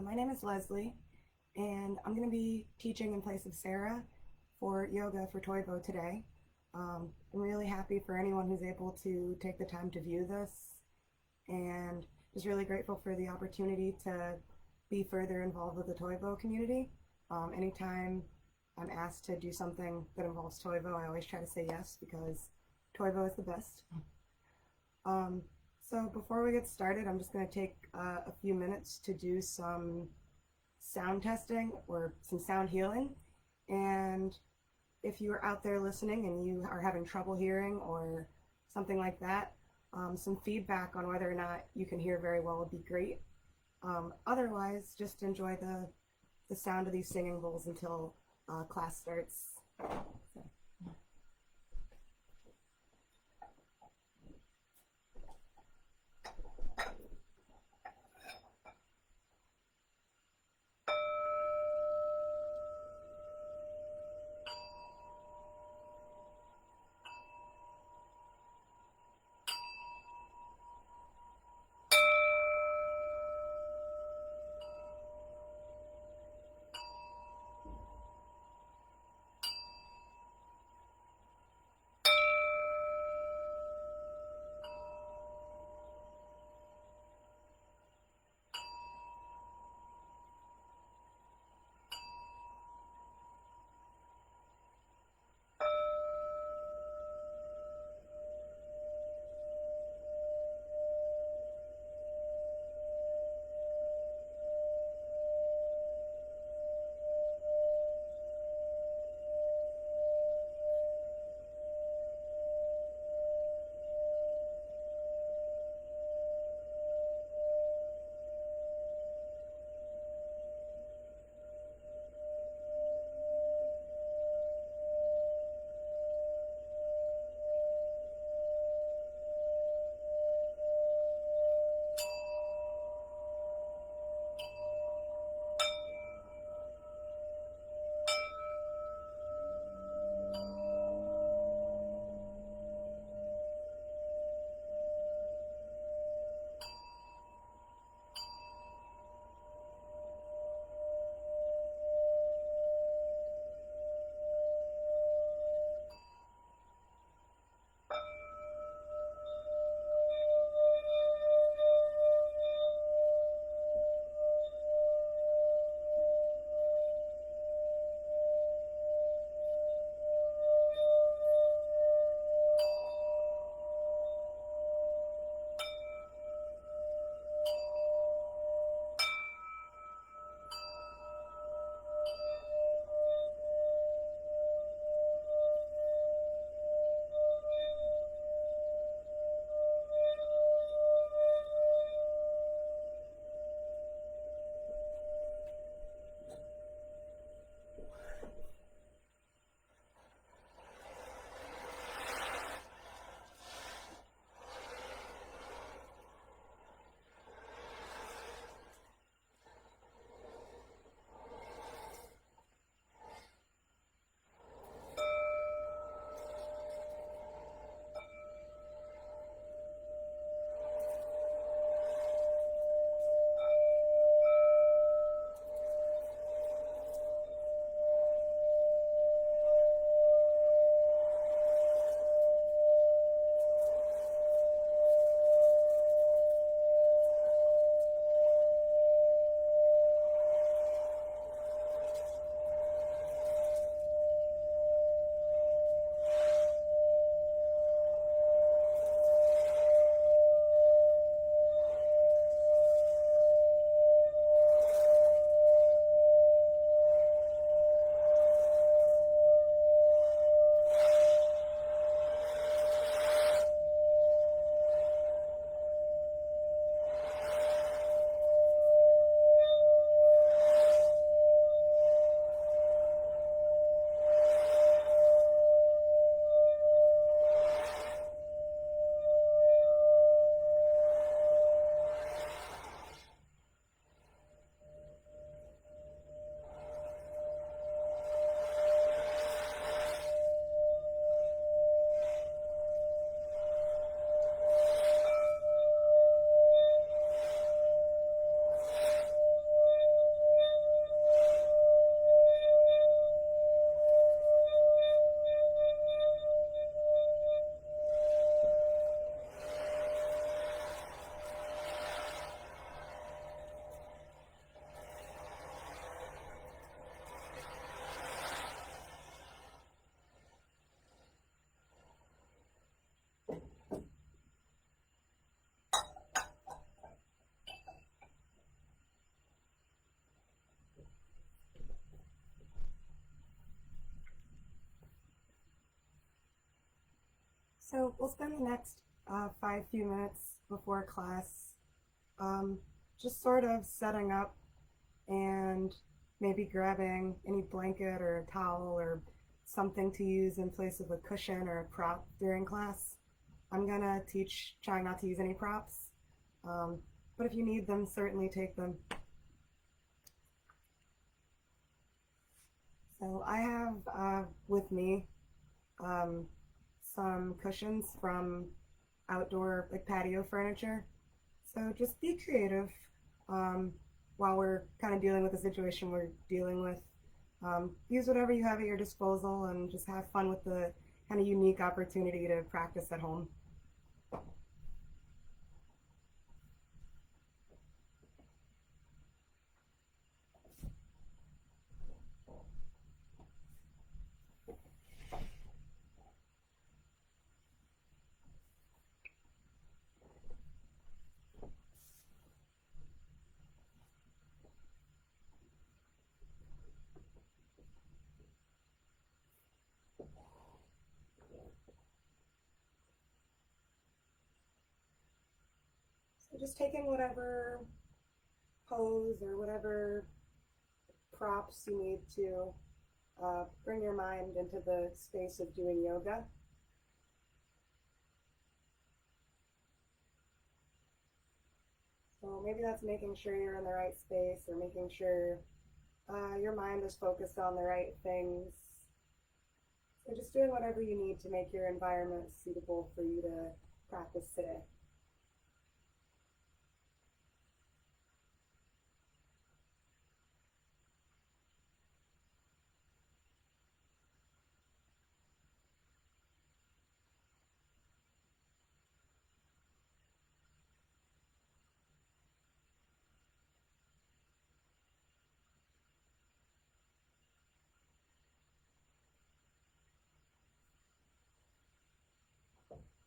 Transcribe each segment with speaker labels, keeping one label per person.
Speaker 1: My name is Leslie, and I'm going to be teaching in place of Sarah for yoga for Toivo today. I'm really happy for anyone who's able to take the time to view this, and just really grateful for the opportunity to be further involved with the Toivo community. Anytime I'm asked to do something that involves Toivo, I always try to say yes because Toivo is the best. So before we get started, I'm just going to take a few minutes to do some sound testing or some sound healing. And if you are out there listening and you are having trouble hearing or something like that, some feedback on whether or not you can hear very well would be great. Otherwise, just enjoy the sound of these singing bowls until class starts. So. So we'll spend the next few minutes before class just sort of setting up and maybe grabbing any blanket or a towel or something to use in place of a cushion or a prop during class. I'm gonna teach trying not to use any props, but if you need them, certainly take them. So I have with me some cushions from outdoor like patio furniture. So just be creative while we're kind of dealing with the situation we're dealing with. Use whatever you have at your disposal and just have fun with the kind of unique opportunity to practice at home. So just taking whatever pose or whatever props you need to bring your mind into the space of doing yoga. So maybe that's making sure you're in the right space or making sure your mind is focused on the right things. So just doing whatever you need to make your environment suitable for you to practice today.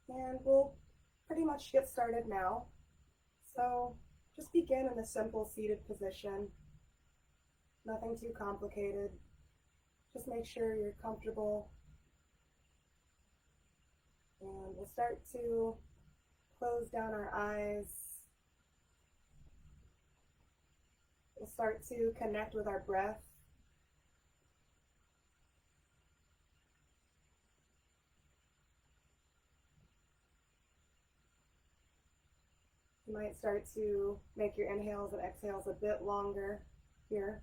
Speaker 1: And we'll pretty much get started now. So just begin in a simple seated position. Nothing too complicated. Just make sure you're comfortable. And we'll start to close down our eyes. We'll start to connect with our breath. You might start to make your inhales and exhales a bit longer here.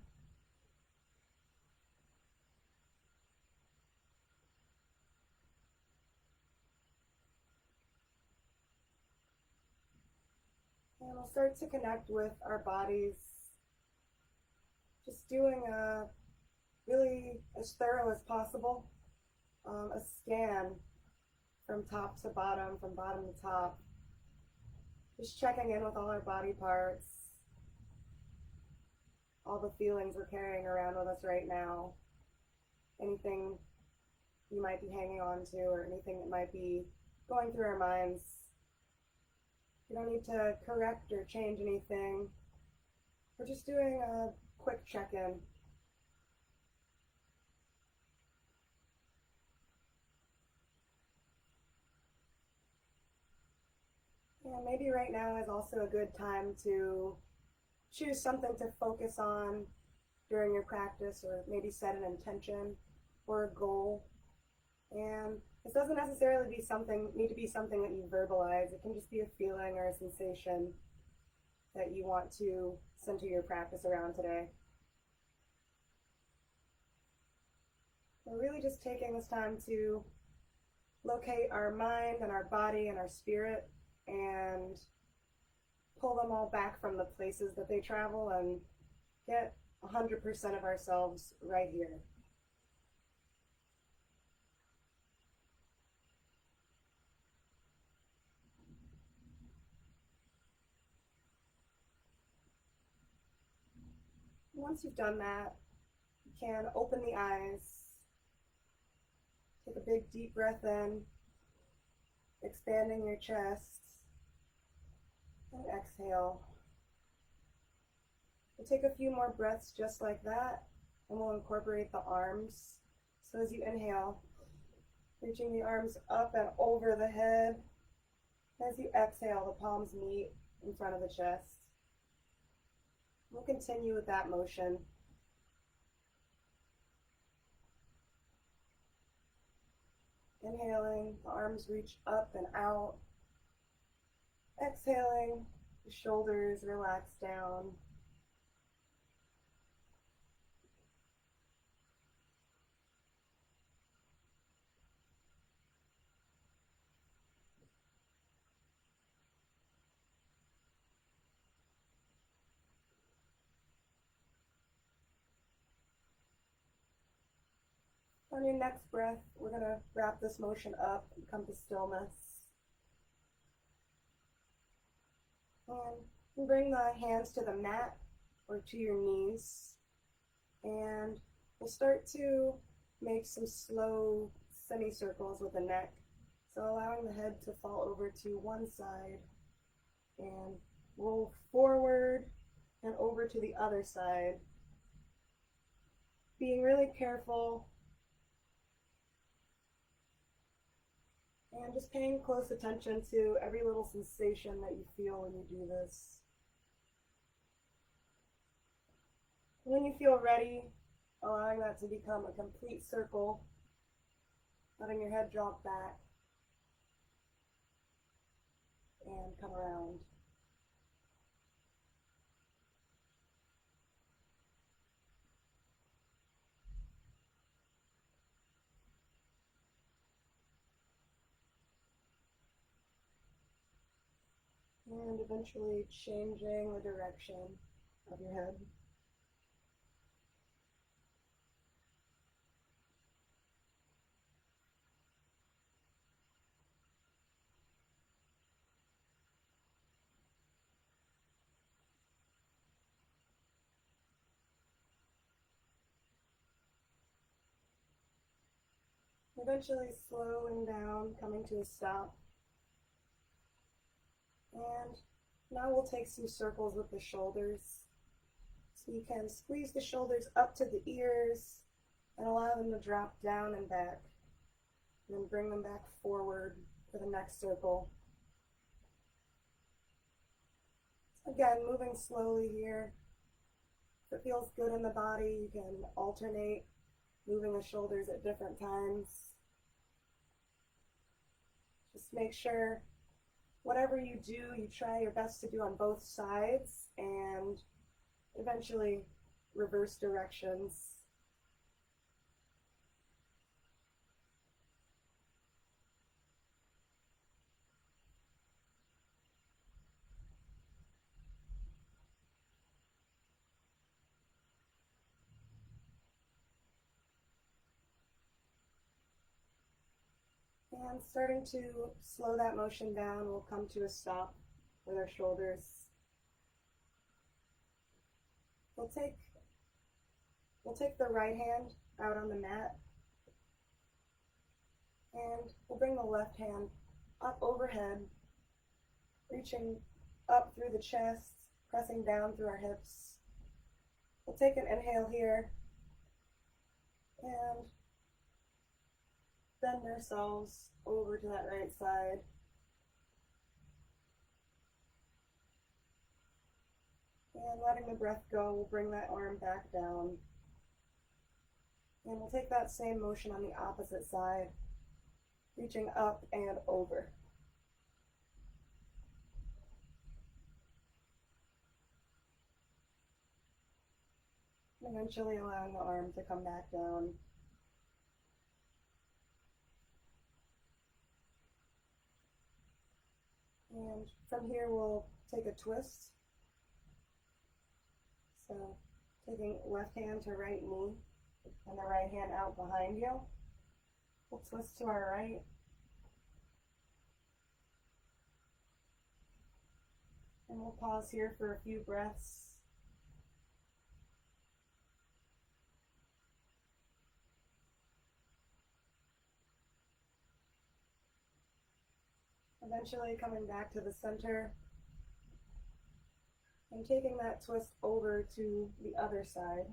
Speaker 1: And we'll start to connect with our bodies, just doing a really as thorough as possible, a scan from top to bottom, from bottom to top. Just checking in with all our body parts, all the feelings we're carrying around with us right now, anything you might be hanging on to or anything that might be going through our minds. You don't need to correct or change anything. We're just doing a quick check-in. And maybe right now is also a good time to choose something to focus on during your practice, or maybe set an intention or a goal. And this doesn't necessarily need to be something that you verbalize. It can just be a feeling or a sensation that you want to center your practice around today. We're really just taking this time to locate our mind and our body and our spirit and pull them all back from the places that they travel and get 100% of ourselves right here. Once you've done that, you can open the eyes, take a big deep breath in, expanding your chest, and exhale. We'll take a few more breaths just like that, and we'll incorporate the arms. So as you inhale, Reaching the arms up and over the head. As you exhale, the palms meet in front of the chest. We'll continue with that motion. Inhaling, the arms reach up and out. Exhaling, the shoulders relax down. On your next breath, we're going to wrap this motion up and come to stillness. And bring the hands to the mat or to your knees. And we'll start to make some slow semicircles with the neck. So allowing the head to fall over to one side and roll forward and over to the other side. Being really careful and just paying close attention to every little sensation that you feel when you do this. When you feel ready, allowing that to become a complete circle, letting your head drop back and come around. And eventually changing the direction of your head. Eventually slowing down, coming to a stop. And now we'll take some circles with the shoulders. So you can squeeze the shoulders up to the ears and allow them to drop down and back. And then bring them back forward for the next circle. So again, moving slowly here. If it feels good in the body, you can alternate moving the shoulders at different times. Just make sure whatever you do, you try your best to do on both sides and eventually reverse directions. And starting to slow that motion down, we'll come to a stop with our shoulders. We'll take the right hand out on the mat, and we'll bring the left hand up overhead, reaching up through the chest, pressing down through our hips. We'll take an inhale here, and bend ourselves over to that right side. And letting the breath go, we'll bring that arm back down. And we'll take that same motion on the opposite side, reaching up and over. And eventually allowing the arm to come back down. And from here, we'll take a twist. So taking left hand to right knee and the right hand out behind you. We'll twist to our right. And we'll pause here for a few breaths. Eventually coming back to the center and taking that twist over to the other side.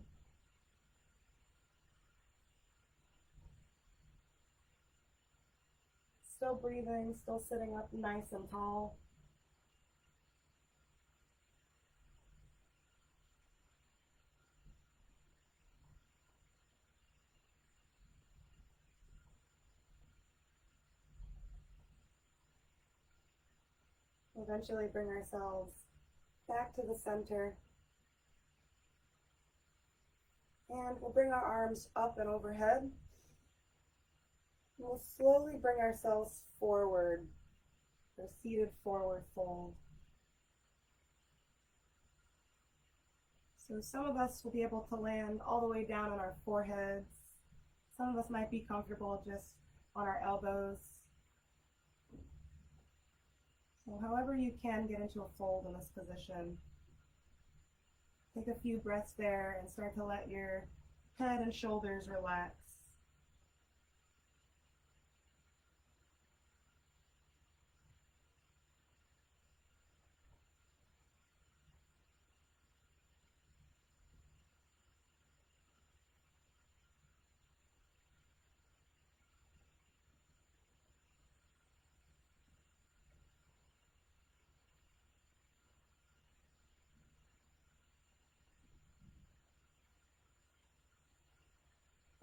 Speaker 1: Still breathing, still sitting up nice and tall. Eventually bring ourselves back to the center. And we'll bring our arms up and overhead. We'll slowly bring ourselves forward, for a seated forward fold. So some of us will be able to land all the way down on our foreheads. Some of us might be comfortable just on our elbows. So however you can get into a fold in this position. Take a few breaths there and start to let your head and shoulders relax.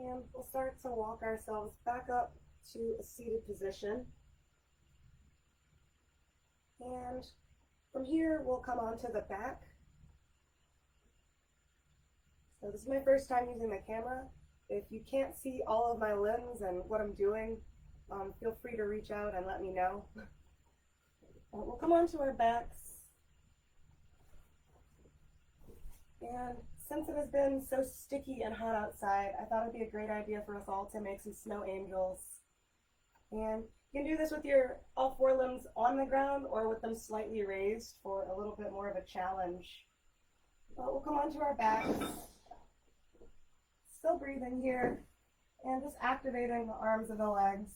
Speaker 1: And we'll start to walk ourselves back up to a seated position. And from here, we'll come onto the back. So this is my first time using the camera. If you can't see all of my limbs and what I'm doing, feel free to reach out and let me know. We'll come onto our backs. And since it has been so sticky and hot outside, I thought it'd be a great idea for us all to make some snow angels. And you can do this with all four limbs on the ground or with them slightly raised for a little bit more of a challenge. But we'll come onto our backs, still breathing here, and just activating the arms and the legs.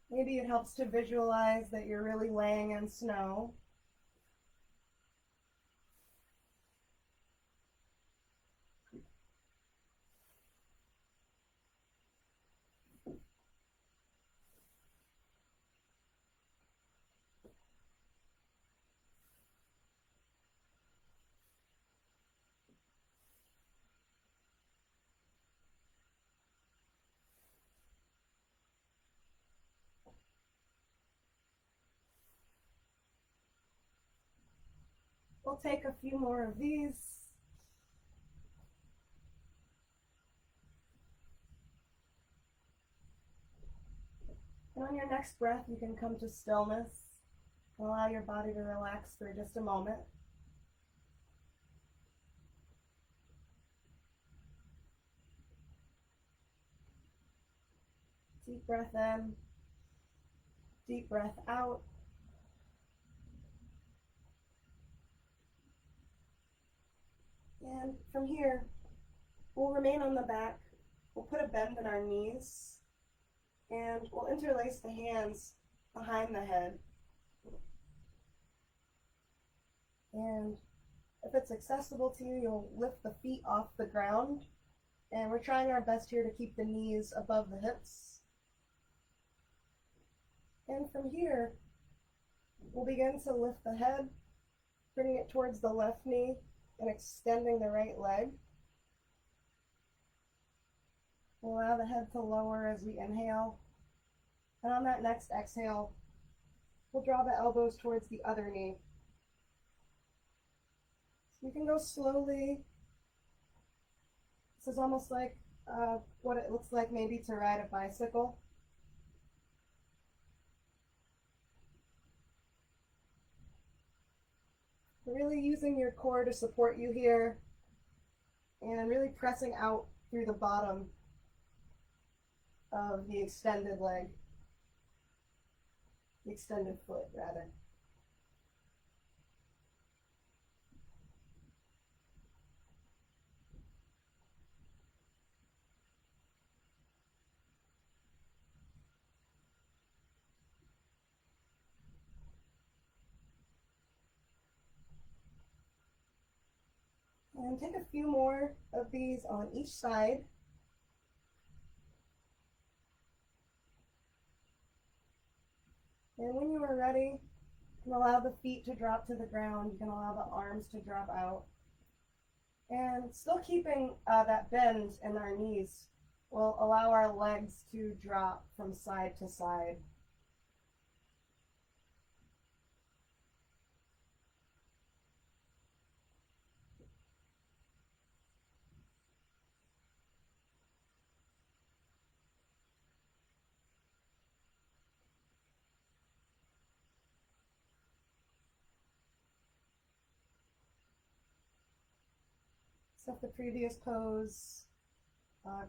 Speaker 1: Maybe it helps to visualize that you're really laying in snow. We'll take a few more of these. And on your next breath, you can come to stillness and allow your body to relax for just a moment. Deep breath in, deep breath out. And from here, we'll remain on the back. We'll put a bend in our knees, and we'll interlace the hands behind the head. And if it's accessible to you, you'll lift the feet off the ground. And we're trying our best here to keep the knees above the hips. And from here, we'll begin to lift the head, bringing it towards the left knee and extending the right leg. We'll allow the head to lower as we inhale. And on that next exhale, we'll draw the elbows towards the other knee. So you can go slowly. This is almost like what it looks like maybe to ride a bicycle. Really using your core to support you here and really pressing out through the bottom of the extended leg, the extended foot rather. And take a few more of these on each side. And when you are ready, you can allow the feet to drop to the ground. You can allow the arms to drop out. And still keeping that bend in our knees will allow our legs to drop from side to side. So if the previous pose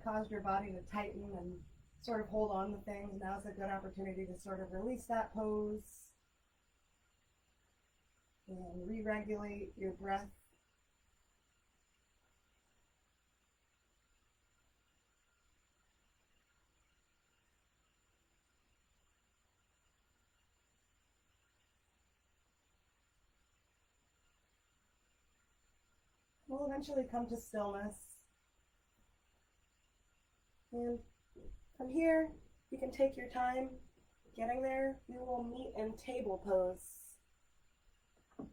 Speaker 1: caused your body to tighten and sort of hold on to things, now's a good opportunity to sort of release that pose and re-regulate your breath. We'll eventually come to stillness. And from here, you can take your time getting there. We will meet in table pose.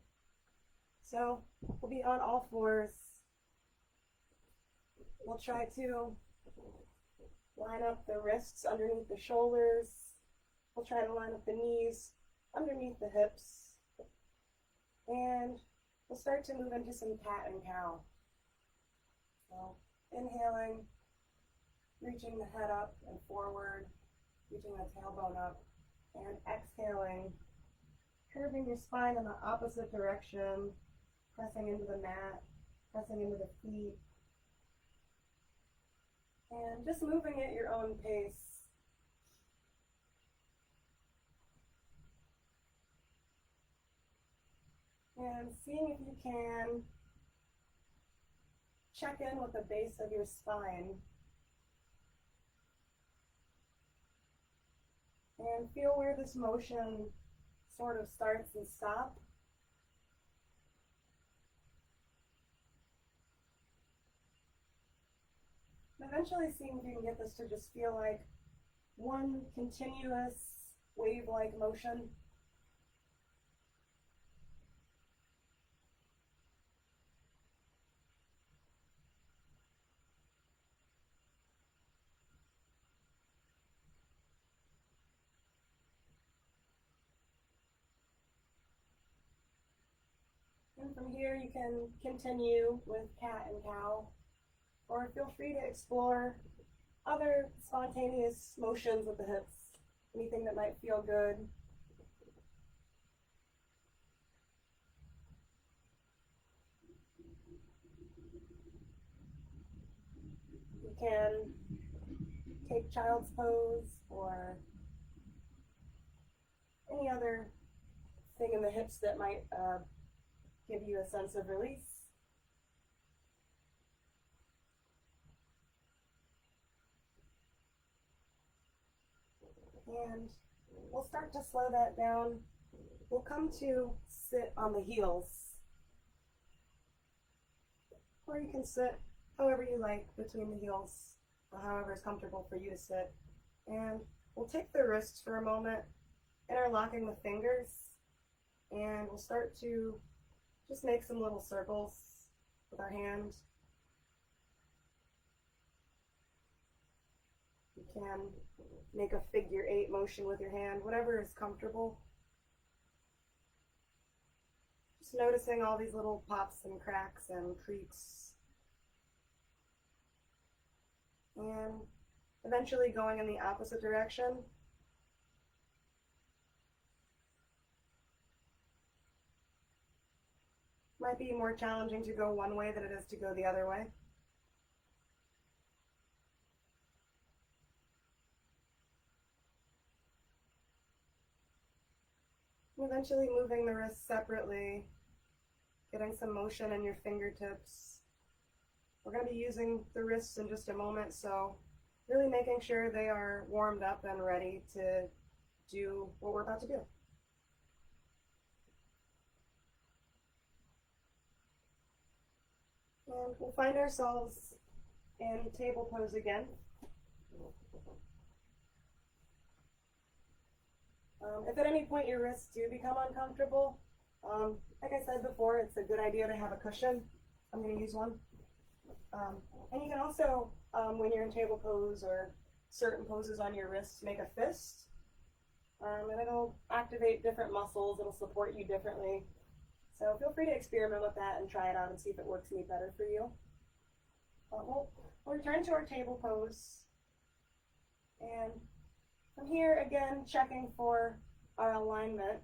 Speaker 1: So we'll be on all fours. We'll try to line up the wrists underneath the shoulders. We'll try to line up the knees underneath the hips. And we'll start to move into some cat and cow. So inhaling, reaching the head up and forward, reaching the tailbone up, and exhaling, curving your spine in the opposite direction, pressing into the mat, pressing into the feet, and just moving at your own pace. And seeing if you can check in with the base of your spine and feel where this motion sort of starts and stops. Eventually seeing if you can get this to just feel like one continuous wave-like motion. And from here you can continue with cat and cow, or feel free to explore other spontaneous motions with the hips, anything that might feel good. You can take child's pose or any other thing in the hips that might give you a sense of release. And we'll start to slow that down. We'll come to sit on the heels. Or you can sit however you like between the heels, or however is comfortable for you to sit. And we'll take the wrists for a moment, interlocking the fingers, and we'll start to just make some little circles with our hand. You can make a figure 8 motion with your hand, whatever is comfortable. Just noticing all these little pops and cracks and creaks. And eventually going in the opposite direction. Might be more challenging to go one way than it is to go the other way. Eventually moving the wrists separately, getting some motion in your fingertips. We're going to be using the wrists in just a moment, so really making sure they are warmed up and ready to do what we're about to do. And we'll find ourselves in table pose again. If at any point your wrists do become uncomfortable, like I said before, it's a good idea to have a cushion. I'm going to use one. And you can also, when you're in table pose or certain poses on your wrists, make a fist. And it'll activate different muscles. It'll support you differently. So feel free to experiment with that and try it out and see if it works any better for you. We'll return to our table pose. And from here, again, checking for our alignment,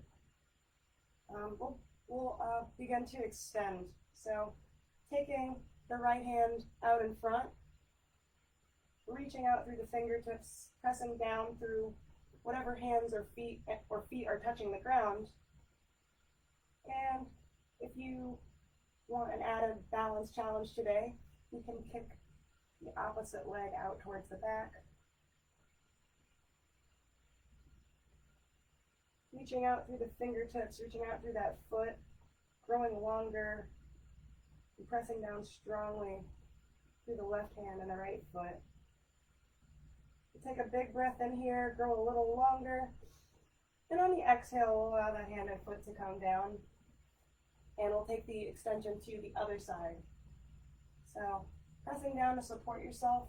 Speaker 1: we'll begin to extend. So taking the right hand out in front, reaching out through the fingertips, pressing down through whatever hands or feet are touching the ground. And if you want an added balance challenge today, you can kick the opposite leg out towards the back. Reaching out through the fingertips, reaching out through that foot, growing longer, and pressing down strongly through the left hand and the right foot. Take a big breath in here, grow a little longer, and on the exhale, we'll allow that hand and foot to come down, and we'll take the extension to the other side. So pressing down to support yourself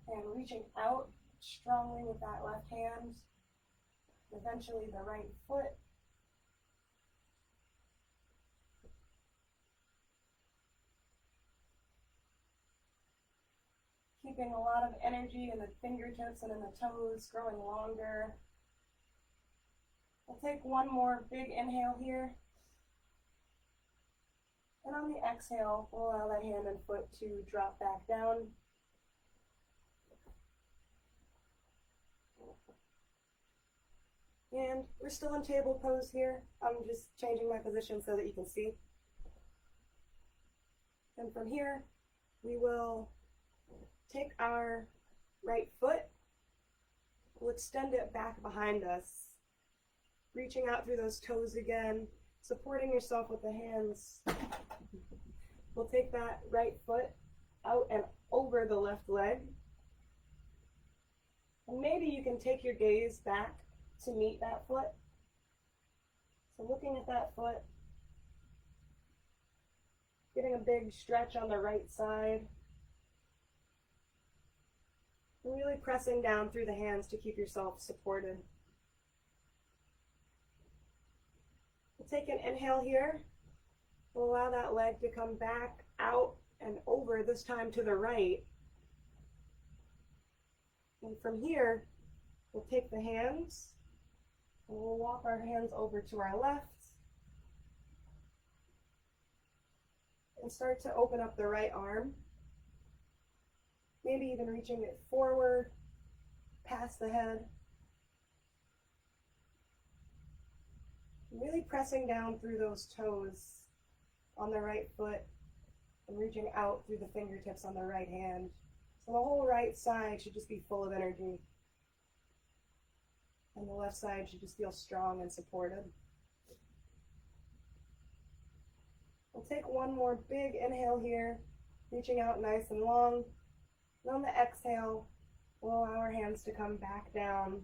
Speaker 1: and reaching out strongly with that left hand, eventually the right foot. Keeping a lot of energy in the fingertips and in the toes, growing longer. We'll take one more big inhale here. And on the exhale, we'll allow that hand and foot to drop back down. And we're still in table pose here. I'm just changing my position so that you can see. And from here, we will take our right foot, we'll extend it back behind us, reaching out through those toes again, supporting yourself with the hands. We'll take that right foot out and over the left leg. And maybe you can take your gaze back to meet that foot. So looking at that foot, getting a big stretch on the right side. Really pressing down through the hands to keep yourself supported. We'll take an inhale here. We'll allow that leg to come back out and over, this time to the right. And from here, we'll take the hands and we'll walk our hands over to our left and start to open up the right arm. Maybe even reaching it forward, past the head. Really pressing down through those toes on the right foot and reaching out through the fingertips on the right hand. So the whole right side should just be full of energy. And the left side should just feel strong and supported. We'll take one more big inhale here, reaching out nice and long. And on the exhale, we'll allow our hands to come back down,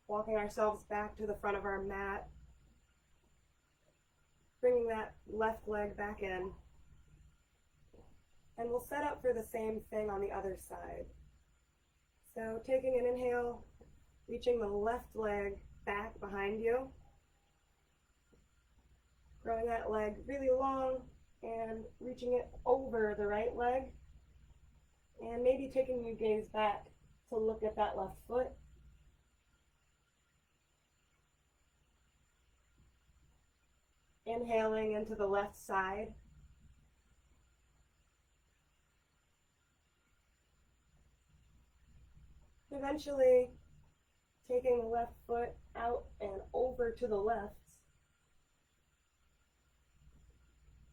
Speaker 1: walking ourselves back to the front of our mat, bringing that left leg back in. And we'll set up for the same thing on the other side. So taking an inhale, reaching the left leg back behind you, growing that leg really long and reaching it over the right leg. And maybe taking your gaze back to look at that left foot. Inhaling into the left side. Eventually, taking the left foot out and over to the left.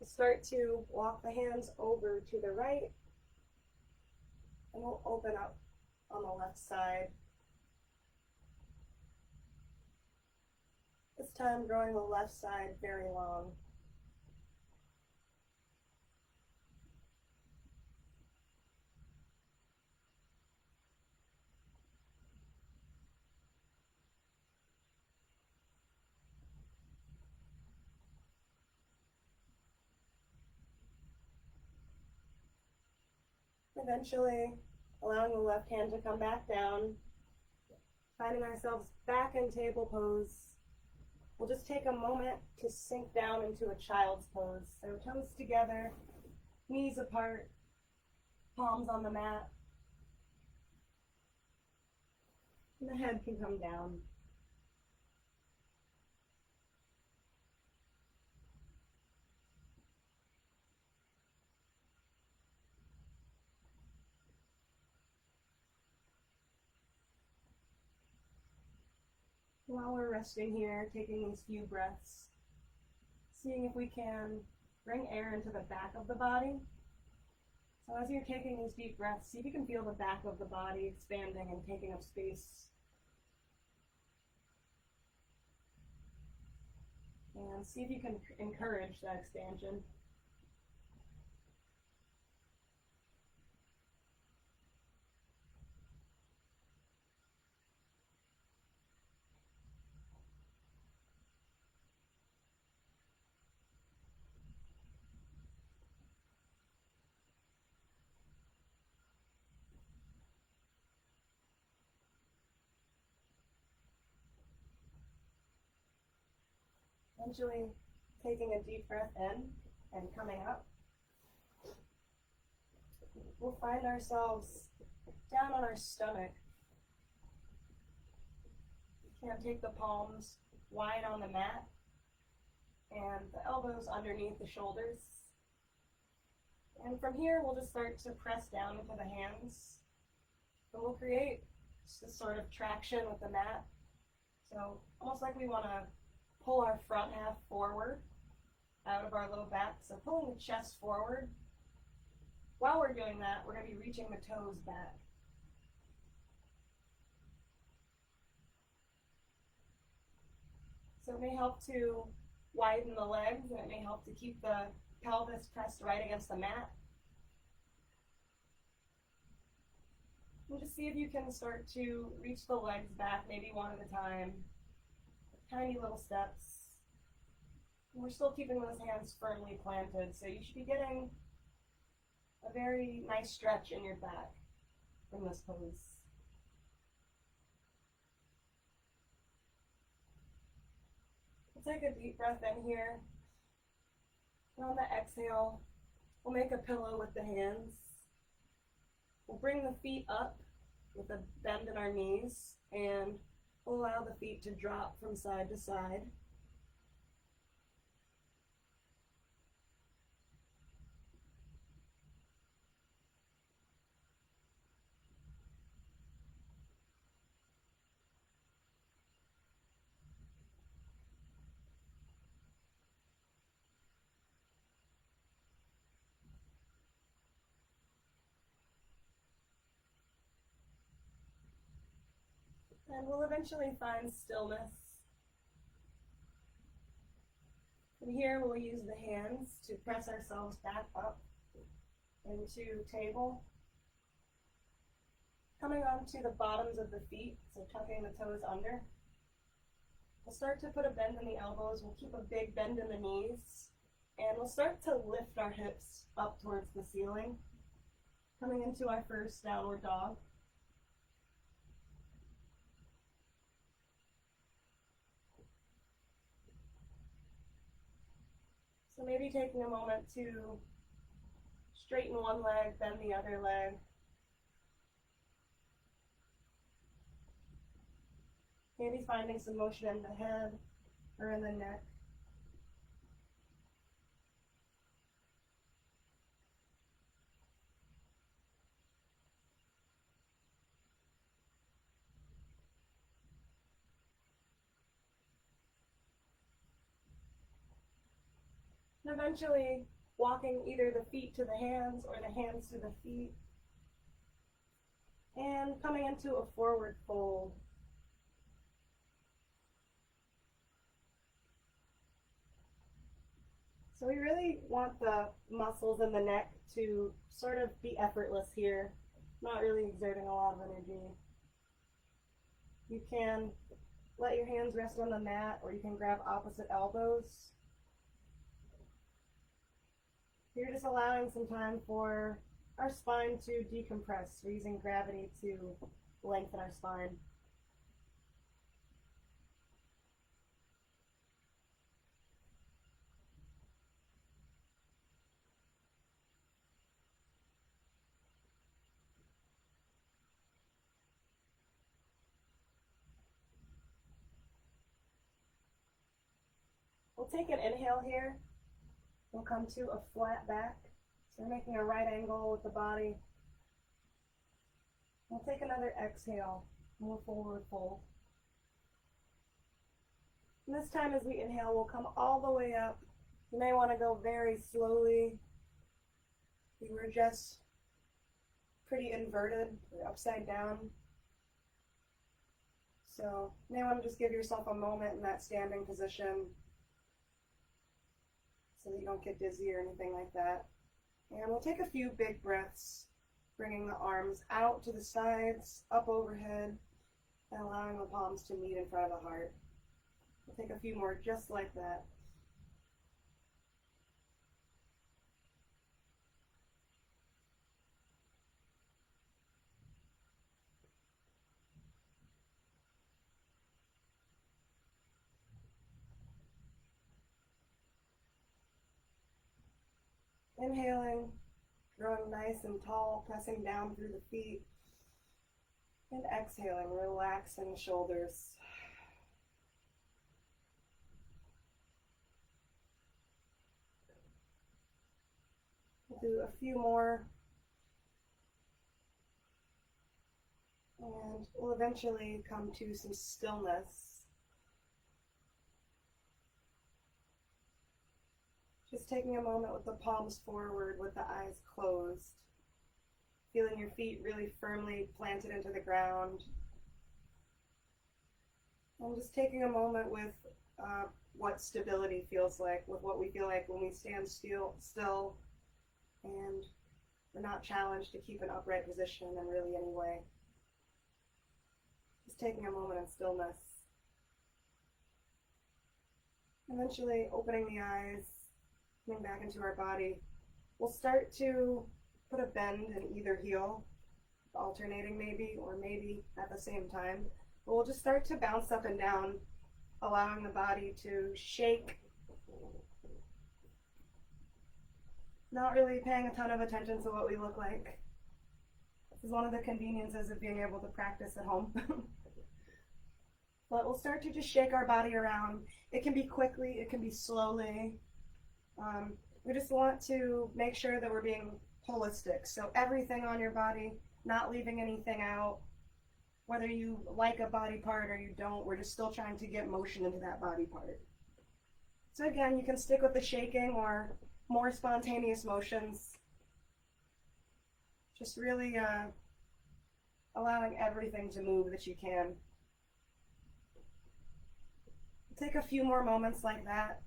Speaker 1: Start to walk the hands over to the right. And we'll open up on the left side. This time growing the left side very long. Eventually, allowing the left hand to come back down, finding ourselves back in table pose. We'll just take a moment to sink down into a child's pose. So toes together, knees apart, palms on the mat. And the head can come down. While we're resting here, taking these few breaths, seeing if we can bring air into the back of the body. So as you're taking these deep breaths, see if you can feel the back of the body expanding and taking up space. And see if you can encourage that expansion. Eventually taking a deep breath in and coming up. We'll find ourselves down on our stomach. You can take the palms wide on the mat and the elbows underneath the shoulders. And from here, we'll just start to press down into the hands. And we'll create this sort of traction with the mat. So almost like we want to pull our front half forward out of our low back. So pulling the chest forward. While we're doing that, we're going to be reaching the toes back. So it may help to widen the legs, and it may help to keep the pelvis pressed right against the mat. And just see if you can start to reach the legs back, maybe one at a time. Tiny little steps. And we're still keeping those hands firmly planted, so you should be getting a very nice stretch in your back from this pose. We'll take a deep breath in here. And on the exhale, we'll make a pillow with the hands. We'll bring the feet up with a bend in our knees, and we'll allow the feet to drop from side to side. And we'll eventually find stillness. And here we'll use the hands to press ourselves back up into table. Coming onto the bottoms of the feet, so tucking the toes under. We'll start to put a bend in the elbows. We'll keep a big bend in the knees. And we'll start to lift our hips up towards the ceiling. Coming into our first downward dog. So maybe taking a moment to straighten one leg, bend the other leg. Maybe finding some motion in the head or in the neck. And eventually walking either the feet to the hands or the hands to the feet. And coming into a forward fold. So we really want the muscles in the neck to sort of be effortless here, not really exerting a lot of energy. You can let your hands rest on the mat, or you can grab opposite elbows. You're just allowing some time for our spine to decompress. We're using gravity to lengthen our spine. We'll take an inhale here. We'll come to a flat back. So we're making a right angle with the body. We'll take another exhale. Move forward, fold. And this time as we inhale, we'll come all the way up. You may want to go very slowly. We were just pretty inverted, or upside down. So you may want to just give yourself a moment in that standing position so that you don't get dizzy or anything like that. And we'll take a few big breaths, bringing the arms out to the sides, up overhead, and allowing the palms to meet in front of the heart. We'll take a few more just like that. Inhaling, growing nice and tall, pressing down through the feet. And exhaling, relaxing the shoulders. We'll do a few more. And we'll eventually come to some stillness. Just taking a moment with the palms forward, with the eyes closed. Feeling your feet really firmly planted into the ground. And just taking a moment with what stability feels like, with what we feel like when we stand still and we're not challenged to keep an upright position in really any way. Just taking a moment in stillness. Eventually opening the eyes, coming back into our body. We'll start to put a bend in either heel, alternating maybe, or maybe at the same time. But we'll just start to bounce up and down, allowing the body to shake. Not really paying a ton of attention to what we look like. This is one of the conveniences of being able to practice at home. But we'll start to just shake our body around. It can be quickly, it can be slowly. We just want to make sure that we're being holistic. So everything on your body, not leaving anything out. Whether you like a body part or you don't, we're just still trying to get motion into that body part. So again, you can stick with the shaking or more spontaneous motions. Just really allowing everything to move that you can. Take a few more moments like that.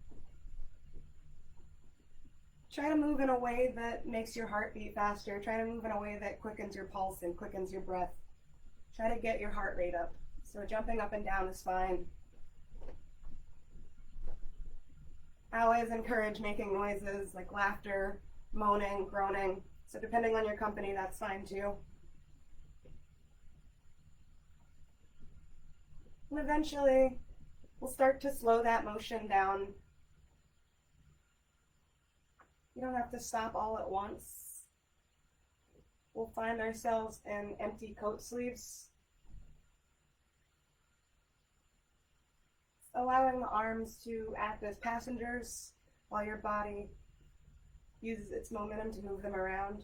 Speaker 1: Try to move in a way that makes your heart beat faster. Try to move in a way that quickens your pulse and quickens your breath. Try to get your heart rate up. So jumping up and down is fine. I always encourage making noises like laughter, moaning, groaning. So depending on your company, that's fine too. And eventually, we'll start to slow that motion down. You don't have to stop all at once. We'll find ourselves in empty coat sleeves. Allowing the arms to act as passengers while your body uses its momentum to move them around.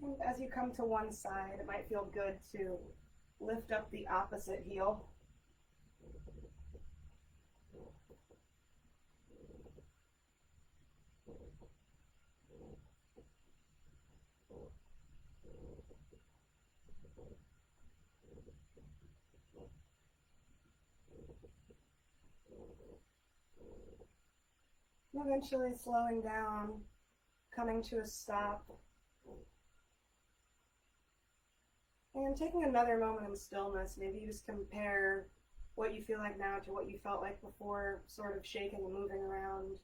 Speaker 1: And as you come to one side, it might feel good to lift up the opposite heel. And eventually slowing down, coming to a stop. And taking another moment in stillness, maybe you just compare what you feel like now to what you felt like before, sort of shaking and moving around.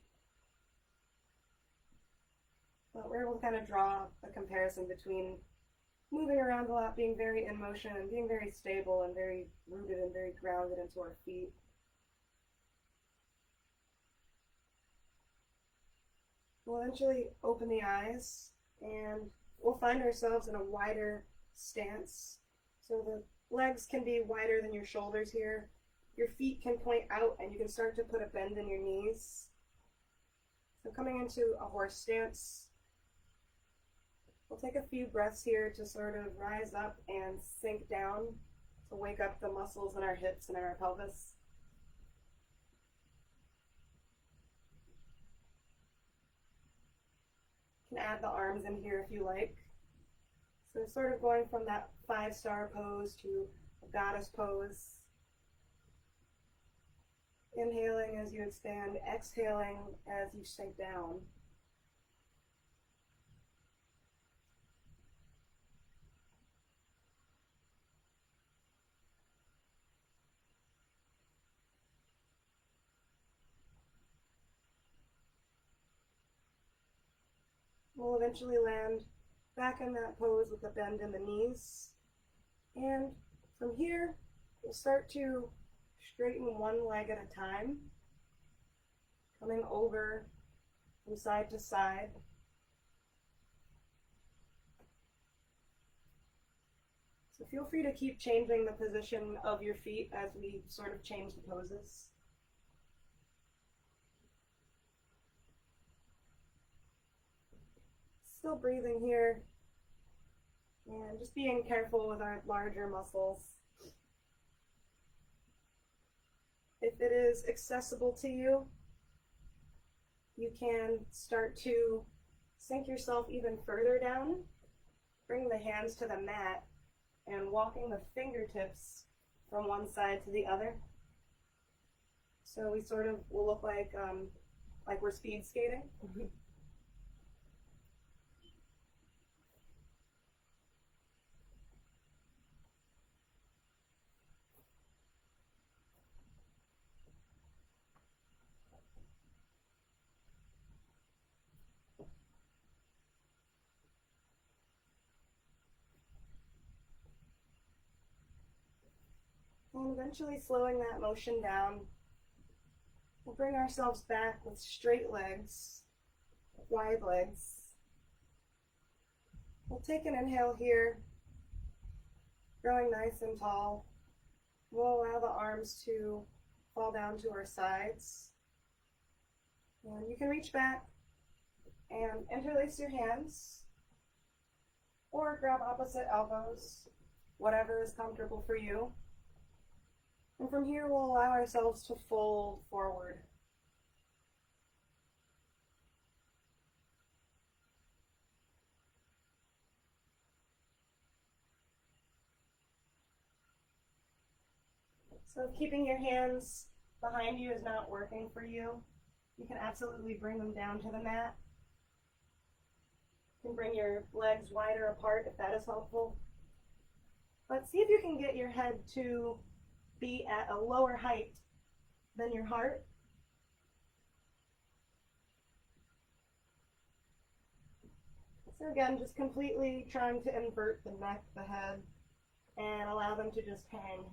Speaker 1: But we're able to kind of draw a comparison between moving around a lot, being very in motion, and being very stable and very rooted and very grounded into our feet. We'll eventually open the eyes and we'll find ourselves in a wider stance. So the legs can be wider than your shoulders here. Your feet can point out and you can start to put a bend in your knees. So coming into a horse stance, we'll take a few breaths here to sort of rise up and sink down to wake up the muscles in our hips and in our pelvis. You can add the arms in here if you like. So sort of going from that 5-star pose to a goddess pose. Inhaling as you expand, exhaling as you sink down. We'll eventually land back in that pose with a bend in the knees. And from here, we'll start to straighten one leg at a time, coming over from side to side. So feel free to keep changing the position of your feet as we sort of change the poses. Still breathing here, and just being careful with our larger muscles. If it is accessible to you, you can start to sink yourself even further down, bring the hands to the mat, and walking the fingertips from one side to the other. So we sort of will look like we're speed skating. And eventually slowing that motion down, we'll bring ourselves back with straight legs, wide legs. We'll take an inhale here, growing nice and tall. We'll allow the arms to fall down to our sides. And you can reach back and interlace your hands or grab opposite elbows, whatever is comfortable for you. And from here, we'll allow ourselves to fold forward. So if keeping your hands behind you is not working for you, you can absolutely bring them down to the mat. You can bring your legs wider apart if that is helpful. But see if you can get your head to be at a lower height than your heart. So again, just completely trying to invert the neck, the head, and allow them to just hang.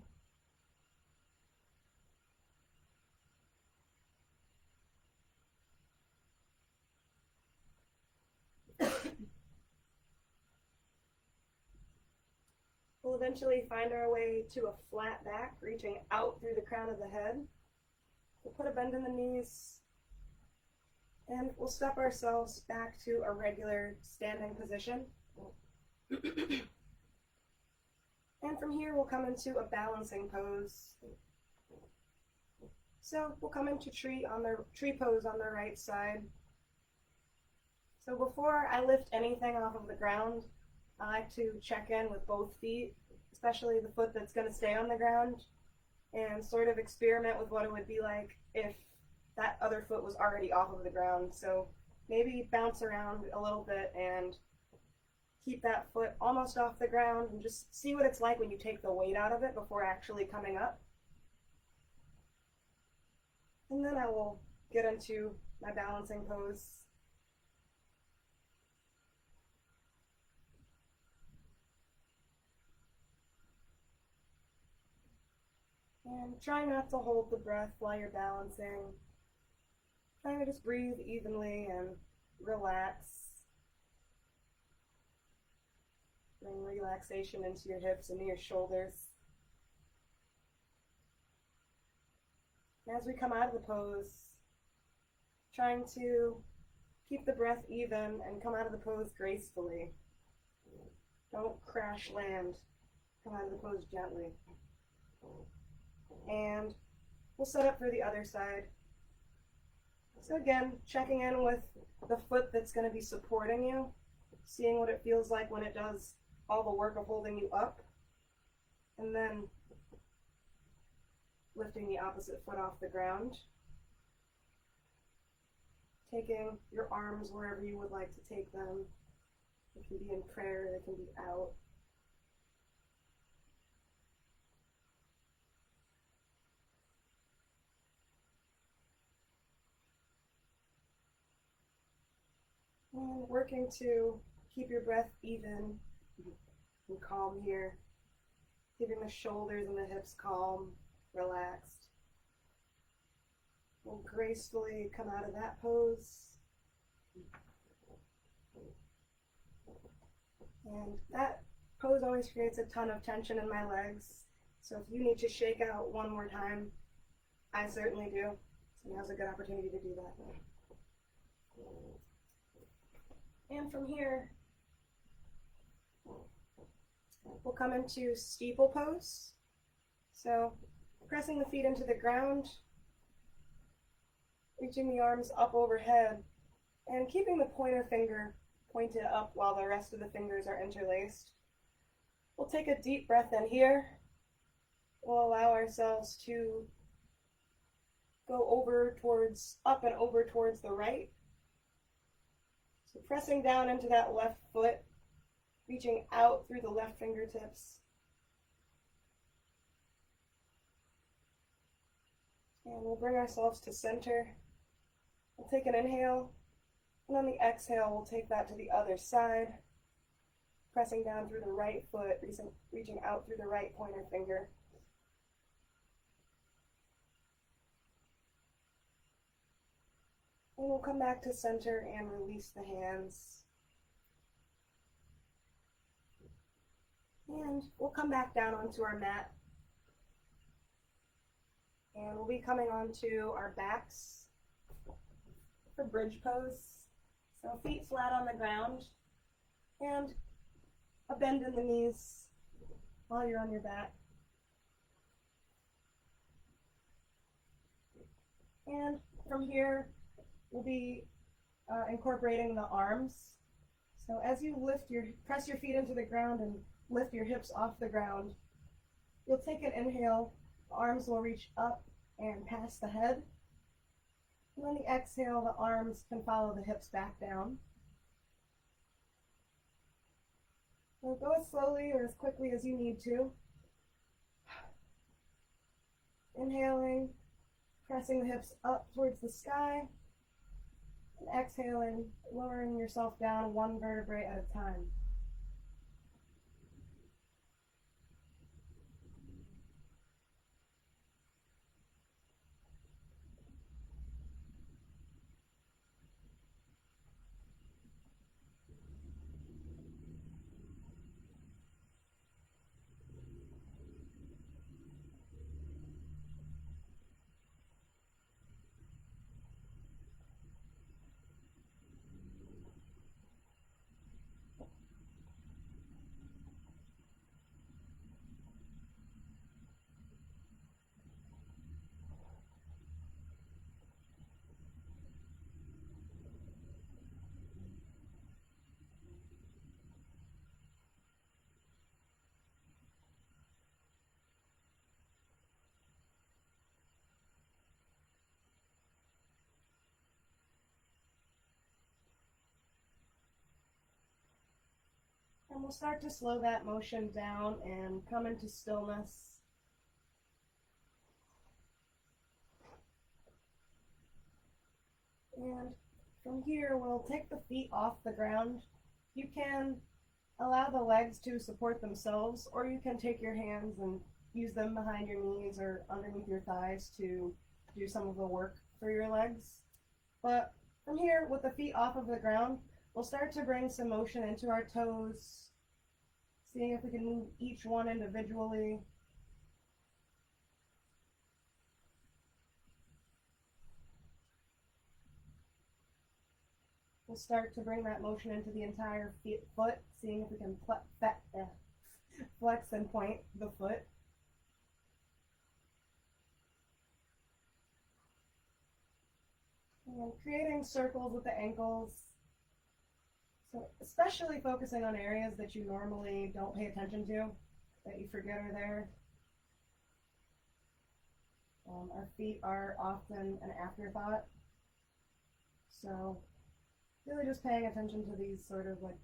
Speaker 1: We'll eventually find our way to a flat back, reaching out through the crown of the head. We'll put a bend in the knees, and we'll step ourselves back to a regular standing position. And from here, we'll come into a balancing pose. So we'll come into tree pose on the right side. So before I lift anything off of the ground, I like to check in with both feet, especially the foot that's going to stay on the ground, and sort of experiment with what it would be like if that other foot was already off of the ground. So maybe bounce around a little bit and keep that foot almost off the ground and just see what it's like when you take the weight out of it before actually coming up. And then I will get into my balancing pose. And try not to hold the breath while you're balancing. Try to just breathe evenly and relax. Bring relaxation into your hips and your shoulders. And as we come out of the pose, trying to keep the breath even and come out of the pose gracefully. Don't crash land. Come out of the pose gently. And we'll set up for the other side. So again, checking in with the foot that's going to be supporting you, seeing what it feels like when it does all the work of holding you up, and then lifting the opposite foot off the ground. Taking your arms wherever you would like to take them. They can be in prayer, they can be out. And working to keep your breath even and calm here. Keeping the shoulders and the hips calm, relaxed. We'll gracefully come out of that pose. And that pose always creates a ton of tension in my legs. So if you need to shake out one more time, I certainly do. So now's a good opportunity to do that. And from here, we'll come into Scapel Pose. So pressing the feet into the ground, reaching the arms up overhead, and keeping the pointer finger pointed up while the rest of the fingers are interlaced. We'll take a deep breath in here. We'll allow ourselves to go over towards, up and over towards the right. So pressing down into that left foot, reaching out through the left fingertips. And we'll bring ourselves to center. We'll take an inhale, and on the exhale, we'll take that to the other side, pressing down through the right foot, reaching out through the right pointer finger. And we'll come back to center and release the hands. And we'll come back down onto our mat. And we'll be coming onto our backs for bridge pose. So feet flat on the ground and a bend in the knees while you're on your back. And from here, we'll be incorporating the arms. So as you press your feet into the ground and lift your hips off the ground, you'll take an inhale, the arms will reach up and past the head. And on the exhale, the arms can follow the hips back down. So go as slowly or as quickly as you need to. Inhaling, pressing the hips up towards the sky. And exhaling, lowering yourself down one vertebrae at a time. And we'll start to slow that motion down and come into stillness. And from here, we'll take the feet off the ground. You can allow the legs to support themselves, or you can take your hands and use them behind your knees or underneath your thighs to do some of the work for your legs. But from here, with the feet off of the ground, we'll start to bring some motion into our toes, seeing if we can move each one individually. We'll start to bring that motion into the entire foot, seeing if we can flex and point the foot. And creating circles with the ankles. So especially focusing on areas that you normally don't pay attention to, that you forget are there. Our feet are often an afterthought. So really just paying attention to these sort of like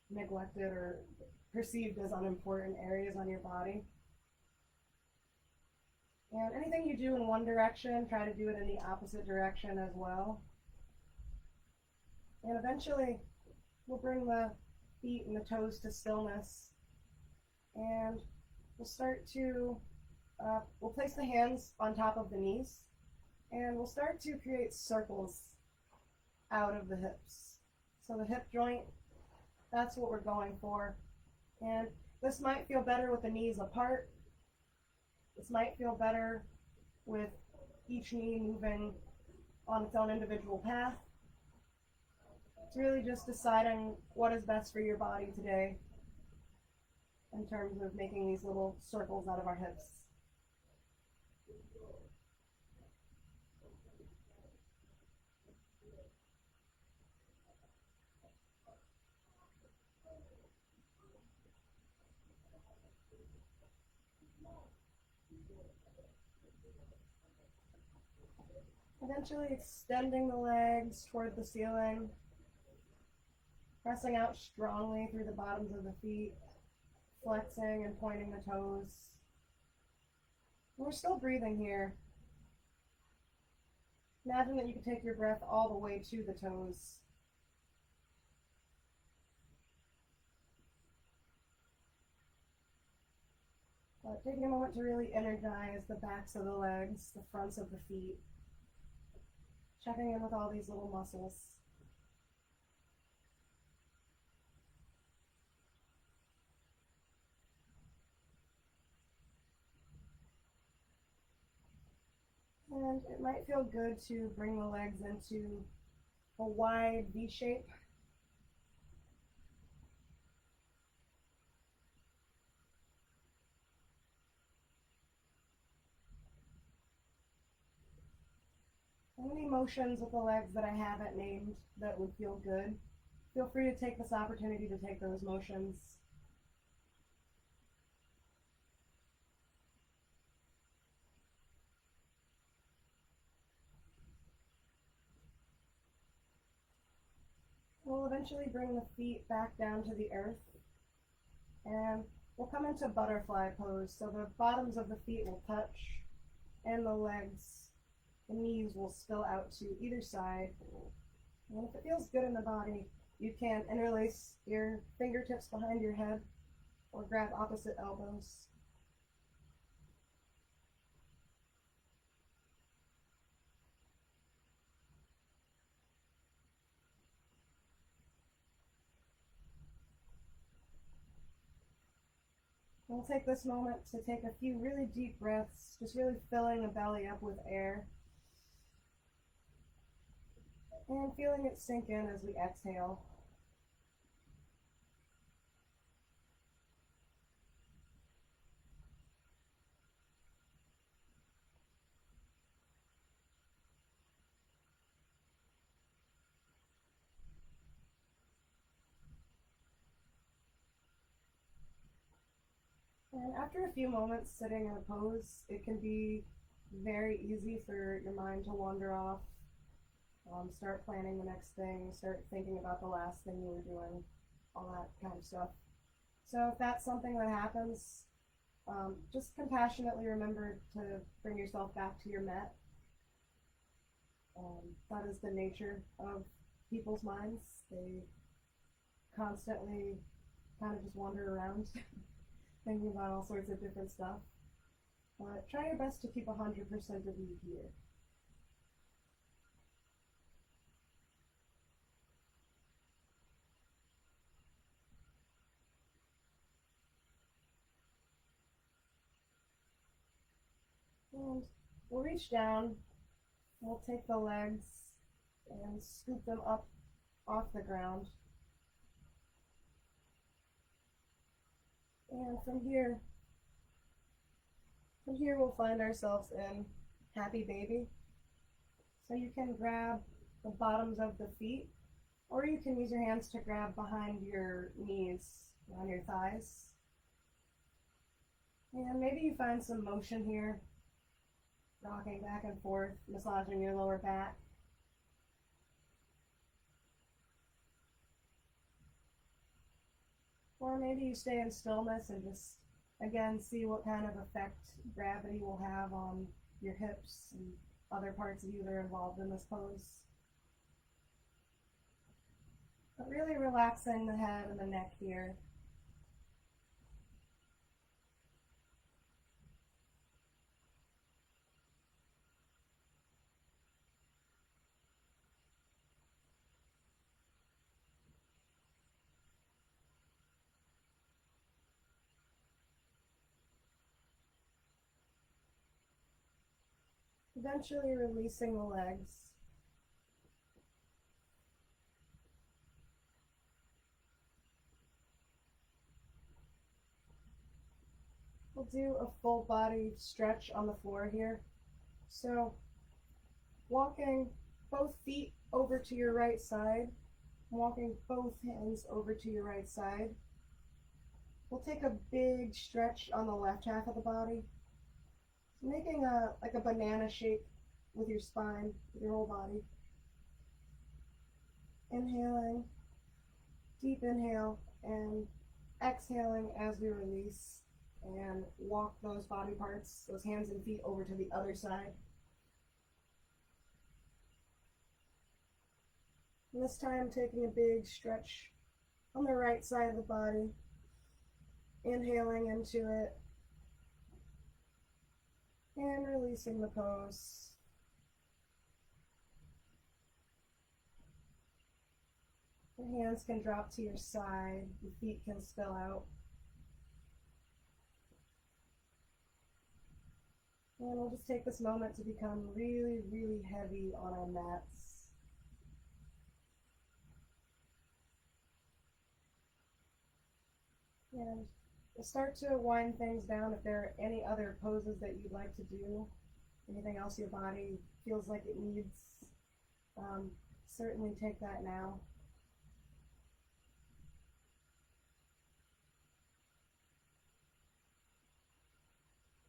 Speaker 1: neglected or perceived as unimportant areas on your body. And anything you do in one direction, try to do it in the opposite direction as well. And eventually, we'll bring the feet and the toes to stillness. And we'll start to, we'll place the hands on top of the knees. And we'll start to create circles out of the hips. So the hip joint, that's what we're going for. And this might feel better with the knees apart. This might feel better with each knee moving on its own individual path. It's really just deciding what is best for your body today in terms of making these little circles out of our hips. Eventually extending the legs toward the ceiling, pressing out strongly through the bottoms of the feet, flexing and pointing the toes. We're still breathing here. Imagine that you could take your breath all the way to the toes. Taking a moment to really energize the backs of the legs, the fronts of the feet. Checking in with all these little muscles. And it might feel good to bring the legs into a wide V shape. Any motions with the legs that I haven't named that would feel good, feel free to take this opportunity to take those motions. We'll eventually bring the feet back down to the earth, and we'll come into butterfly pose. So the bottoms of the feet will touch, and the legs, the knees will spill out to either side. And if it feels good in the body, you can interlace your fingertips behind your head or grab opposite elbows. We'll take this moment to take a few really deep breaths, just really filling the belly up with air. And feeling it sink in as we exhale. And after a few moments sitting in a pose, it can be very easy for your mind to wander off. Start planning the next thing, start thinking about the last thing you were doing, all that kind of stuff. So if that's something that happens, just compassionately remember to bring yourself back to your mat. That is the nature of people's minds. They constantly kind of just wander around thinking about all sorts of different stuff. But try your best to keep 100% of you here. And we'll reach down, we'll take the legs and scoop them up off the ground. And from here we'll find ourselves in Happy Baby. So you can grab the bottoms of the feet, or you can use your hands to grab behind your knees, on your thighs. And maybe you find some motion here, rocking back and forth, massaging your lower back. Or maybe you stay in stillness and just, again, see what kind of effect gravity will have on your hips and other parts of you that are involved in this pose. But really relaxing the head and the neck here. Eventually releasing the legs. We'll do a full body stretch on the floor here. So walking both feet over to your right side, walking both hands over to your right side. We'll take a big stretch on the left half of the body, making like a banana shape with your spine, with your whole body. Inhaling, deep inhale, and exhaling as we release, and walk those body parts, those hands and feet, over to the other side. And this time taking a big stretch on the right side of the body, inhaling into it, and releasing the pose. Your hands can drop to your side, your feet can spill out. And we'll just take this moment to become really, really heavy on our mats. And we'll start to wind things down. If there are any other poses that you'd like to do, anything else your body feels like it needs, certainly take that now.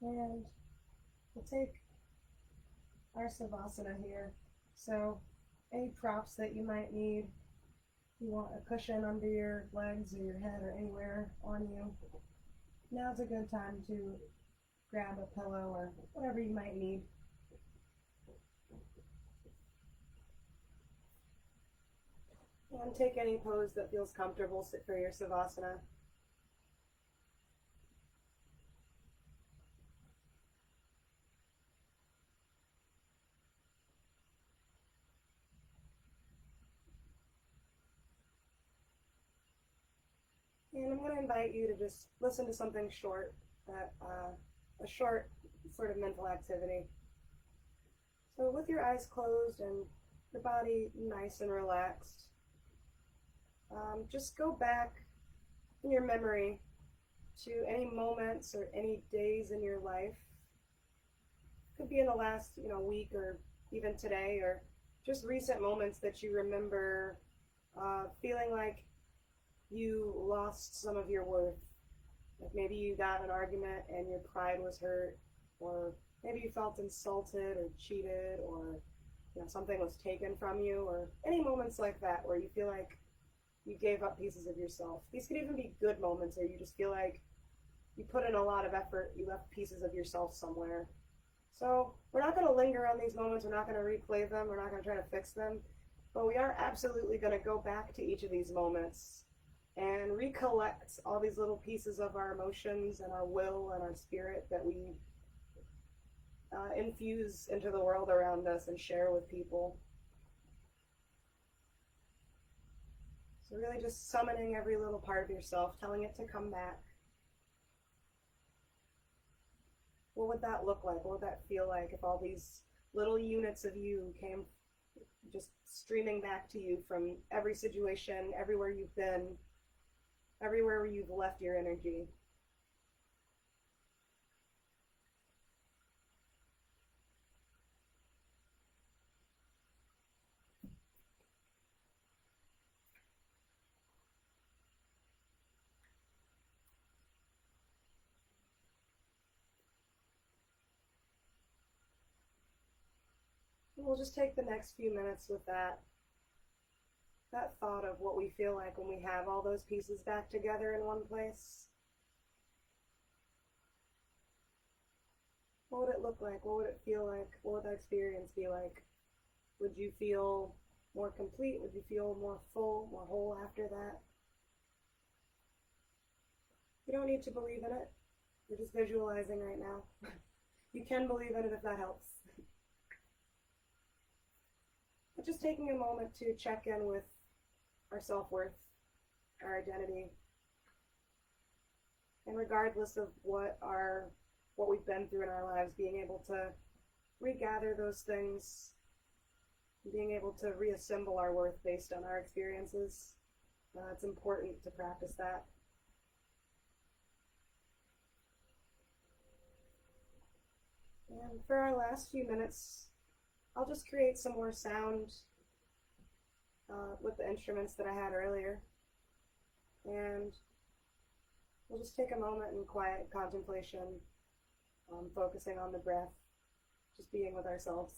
Speaker 1: And we'll take our Savasana here. So any props that you might need, you want a cushion under your legs or your head or anywhere on you, now's a good time to grab a pillow or whatever you might need. And take any pose that feels comfortable for your Savasana. And I'm going to invite you to just listen to something short, a short sort of mental activity. So with your eyes closed and your body nice and relaxed, just go back in your memory to any moments or any days in your life. Could be in the last, week or even today, or just recent moments that you remember feeling like you lost some of your worth. Like maybe you got in an argument and your pride was hurt, or maybe you felt insulted or cheated, or something was taken from you, or any moments like that where you feel like you gave up pieces of yourself. These could even be good moments where you just feel like you put in a lot of effort, you left pieces of yourself somewhere. So we're not going to linger on these moments. We're not going to replay them. We're not going to try to fix them. But we are absolutely going to go back to each of these moments and recollect all these little pieces of our emotions and our will and our spirit that we infuse into the world around us and share with people. So really just summoning every little part of yourself, telling it to come back. What would that look like? What would that feel like if all these little units of you came just streaming back to you from every situation, everywhere you've been, everywhere where you've left your energy? We'll just take the next few minutes with that thought of what we feel like when we have all those pieces back together in one place. What would it look like? What would it feel like? What would that experience be like? Would you feel more complete? Would you feel more full, more whole after that? You don't need to believe in it. We're just visualizing right now. You can believe in it if that helps. But just taking a moment to check in with our self-worth, our identity, and regardless of what we've been through in our lives, being able to regather those things, being able to reassemble our worth based on our experiences. It's important to practice that. And for our last few minutes, I'll just create some more sound with the instruments that I had earlier. And we'll just take a moment in quiet contemplation, focusing on the breath, just being with ourselves.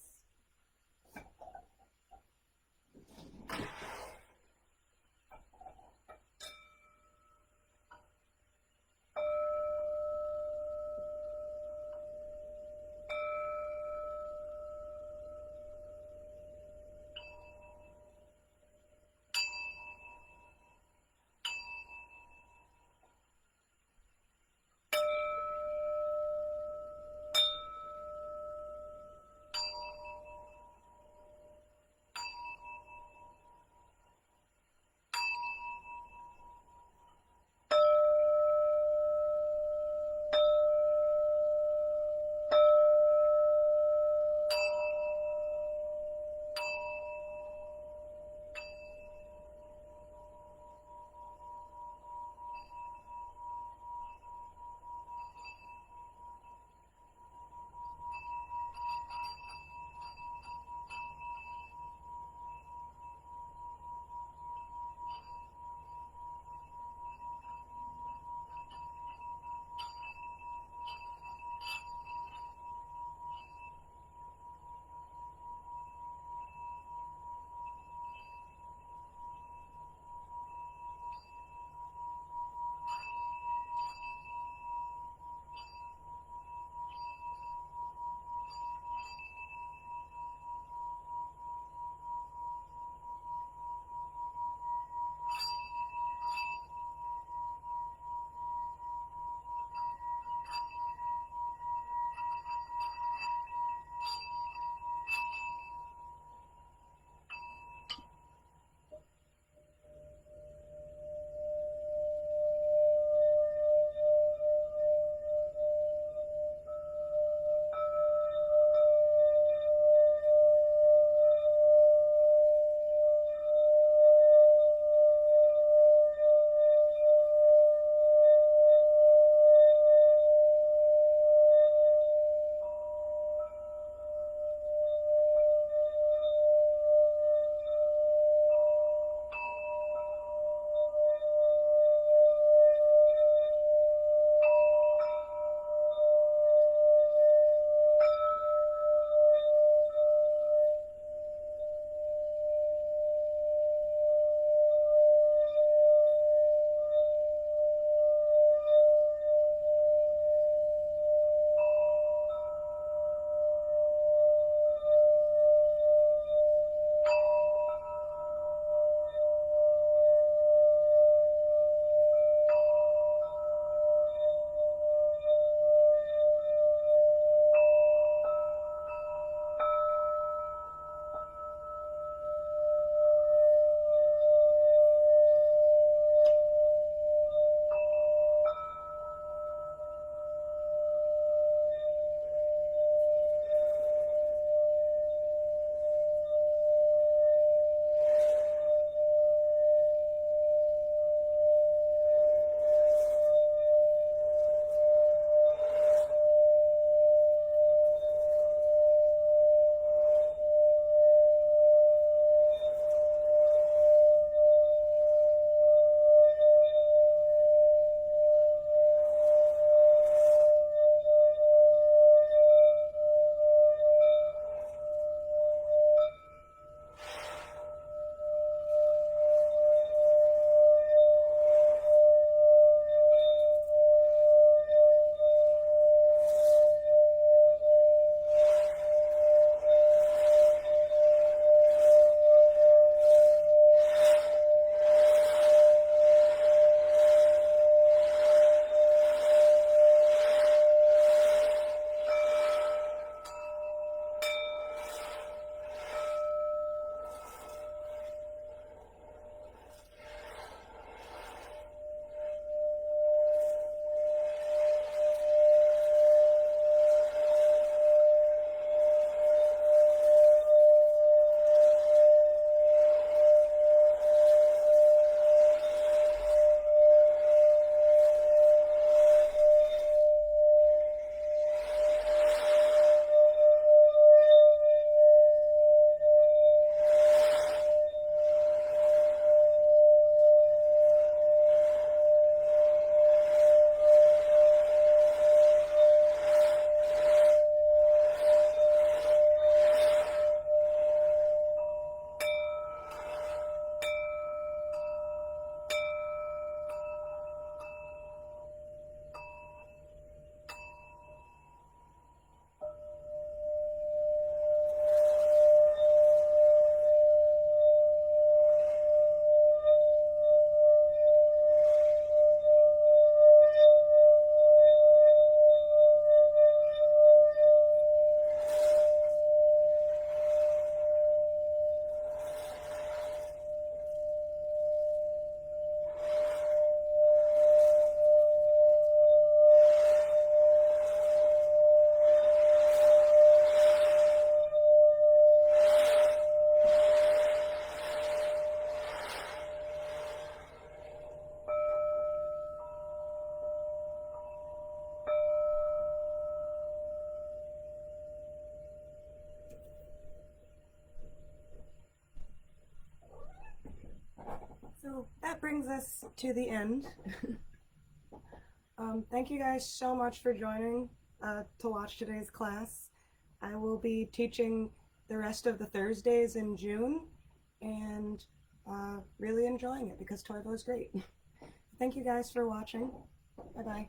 Speaker 1: that brings us to the end. Thank you guys so much for joining to watch today's class. I will be teaching the rest of the Thursdays in June and really enjoying it because Toivo is great. Thank you guys for watching. Bye-bye.